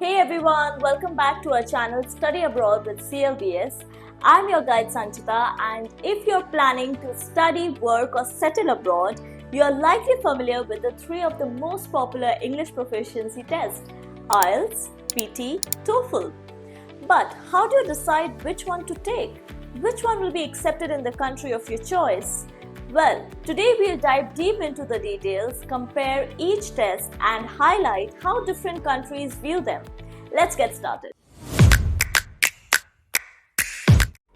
Hey everyone, welcome back to our channel Study Abroad with CLBS. I'm your guide Sanchita, and if you're planning to study, work or settle abroad, you're likely familiar with the three of the most popular English proficiency tests: IELTS, PTE, TOEFL. But how do you decide which one to take? Which one will be accepted in the country of your choice? Well, today we'll dive deep into the details, compare each test and highlight how different countries view them. Let's get started.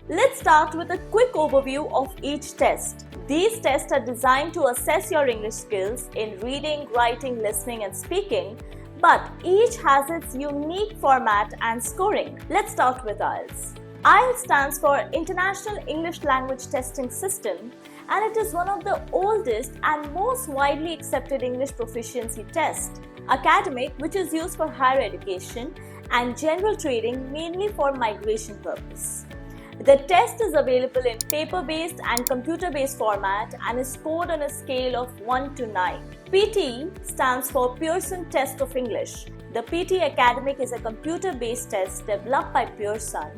Let's start with a quick overview of each test. These tests are designed to assess your English skills in reading, writing, listening and speaking, but each has its unique format and scoring. Let's start with IELTS. IELTS stands for International English Language Testing System, and it is one of the oldest and most widely accepted English proficiency tests. Academic, which is used for higher education, and general trading, mainly for migration purpose. The test is available in paper-based and computer-based format and is scored on a scale of 1 to 9. PTE stands for Pearson Test of English. The PTE Academic is a computer-based test developed by Pearson.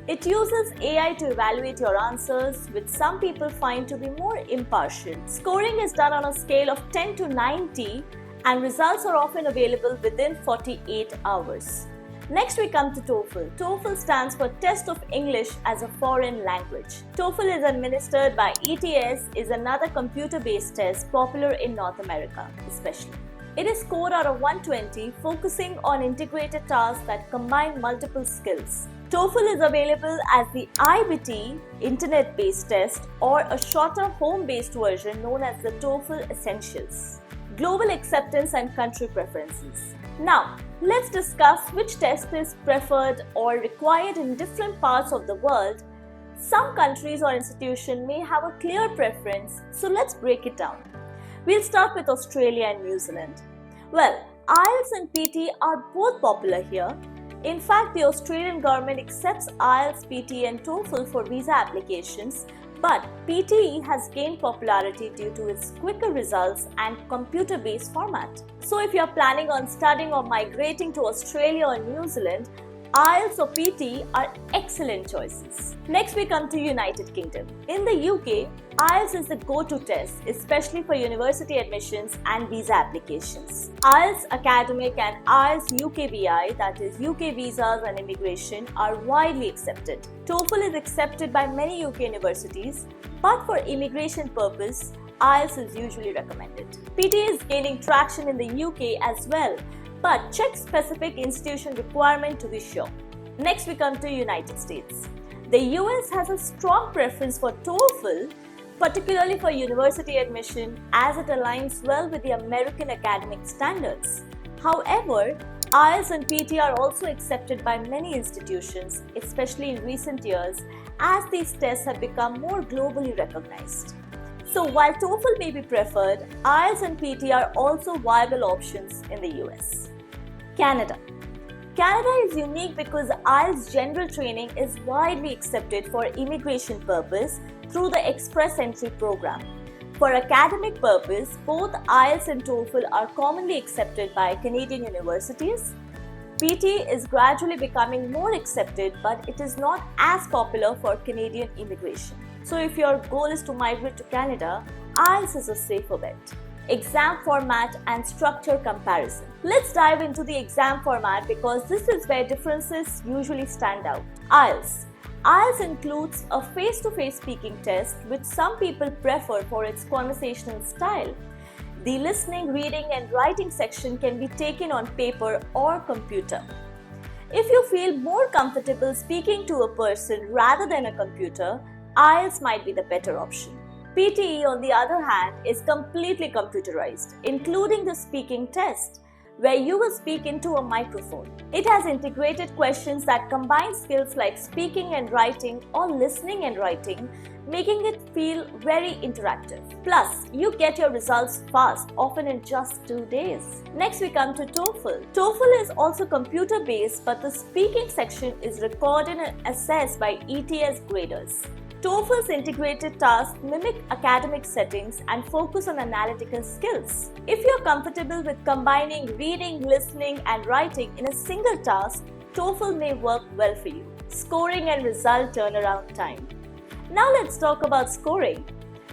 It uses AI to evaluate your answers, which some people find to be more impartial. Scoring is done on a scale of 10 to 90 and results are often available within 48 hours. Next we come to TOEFL. TOEFL stands for Test of English as a Foreign Language. TOEFL is administered by ETS, is another computer-based test popular in North America especially. It is scored out of 120, focusing on integrated tasks that combine multiple skills. TOEFL is available as the IBT internet-based test or a shorter home-based version known as the TOEFL Essentials. Global acceptance and country preferences. Now, let's discuss which test is preferred or required in different parts of the world. Some countries or institutions may have a clear preference, so let's break it down. We'll start with Australia and New Zealand. Well, IELTS and PTE are both popular here. In fact, the Australian government accepts IELTS, PTE and TOEFL for visa applications, but PTE has gained popularity due to its quicker results and computer-based format. So if you're planning on studying or migrating to Australia or New Zealand, IELTS or PTE are excellent choices. Next we come to United Kingdom. In the UK, IELTS is the go-to test, especially for university admissions and visa applications. IELTS Academic and IELTS UKVI, that is UK Visas and Immigration, are widely accepted. TOEFL is accepted by many UK universities, but for immigration purpose, IELTS is usually recommended. PTE is gaining traction in the UK as well, but check specific institution requirement to be sure. Next we come to United States. The US has a strong preference for TOEFL, particularly for university admission, as it aligns well with the American academic standards. However, IELTS and PTE are also accepted by many institutions, especially in recent years, as these tests have become more globally recognized. So while TOEFL may be preferred, IELTS and PTE are also viable options in the US. Canada. Canada is unique because IELTS general training is widely accepted for immigration purpose through the Express Entry program. For academic purpose, both IELTS and TOEFL are commonly accepted by Canadian universities. PTE is gradually becoming more accepted, but it is not as popular for Canadian immigration. So if your goal is to migrate to Canada, IELTS is a safer bet. Exam format and structure comparison. Let's dive into the exam format because this is where differences usually stand out. IELTS. IELTS includes a face-to-face speaking test, which some people prefer for its conversational style. The listening, reading and writing section can be taken on paper or computer. If you feel more comfortable speaking to a person rather than a computer, IELTS might be the better option. PTE, on the other hand, is completely computerized, including the speaking test, where you will speak into a microphone. It has integrated questions that combine skills like speaking and writing or listening and writing, making it feel very interactive. Plus, you get your results fast, often in just 2 days. Next we come to TOEFL. TOEFL is also computer-based, but the speaking section is recorded and assessed by ETS graders. TOEFL's integrated tasks mimic academic settings and focus on analytical skills. If you're comfortable with combining reading, listening, and writing in a single task, TOEFL may work well for you. Scoring and result turnaround time. Now let's talk about scoring.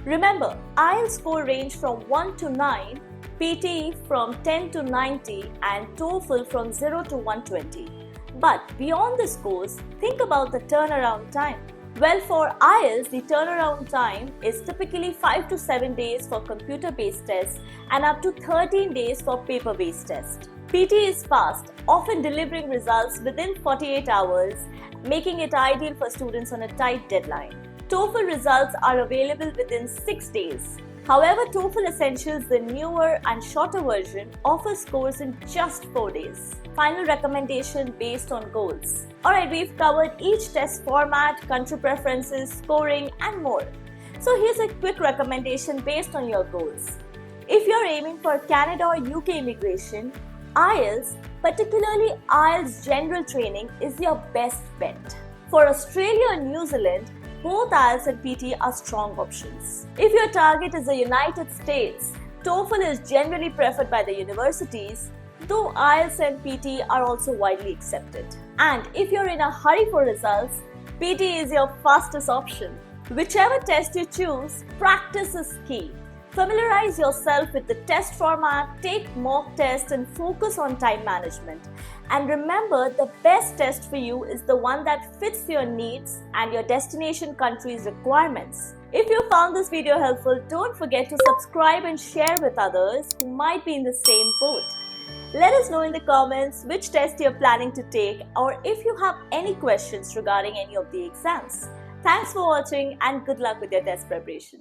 Remember, IELTS score range from 1 to 9, PTE from 10 to 90, and TOEFL from 0 to 120. But beyond the scores, think about the turnaround time. Well, for IELTS, the turnaround time is typically 5 to 7 days for computer-based tests and up to 13 days for paper-based tests. PTE is fast, often delivering results within 48 hours, making it ideal for students on a tight deadline. TOEFL results are available within 6 days. However, TOEFL Essentials, the newer and shorter version, offers scores in just 4 days. Final recommendation based on goals. Alright, we've covered each test format, country preferences, scoring, and more. So here's a quick recommendation based on your goals. If you're aiming for Canada or UK immigration, IELTS, particularly IELTS General Training, is your best bet. For Australia and New Zealand, both IELTS and PTE are strong options. If your target is the United States, TOEFL is generally preferred by the universities, though IELTS and PTE are also widely accepted. And if you're in a hurry for results, PTE is your fastest option. Whichever test you choose, practice is key. Familiarize yourself with the test format, take mock tests, and focus on time management. And remember, the best test for you is the one that fits your needs and your destination country's requirements. If you found this video helpful, don't forget to subscribe and share with others who might be in the same boat. Let us know in the comments which test you're planning to take or if you have any questions regarding any of the exams. Thanks for watching and good luck with your test preparation.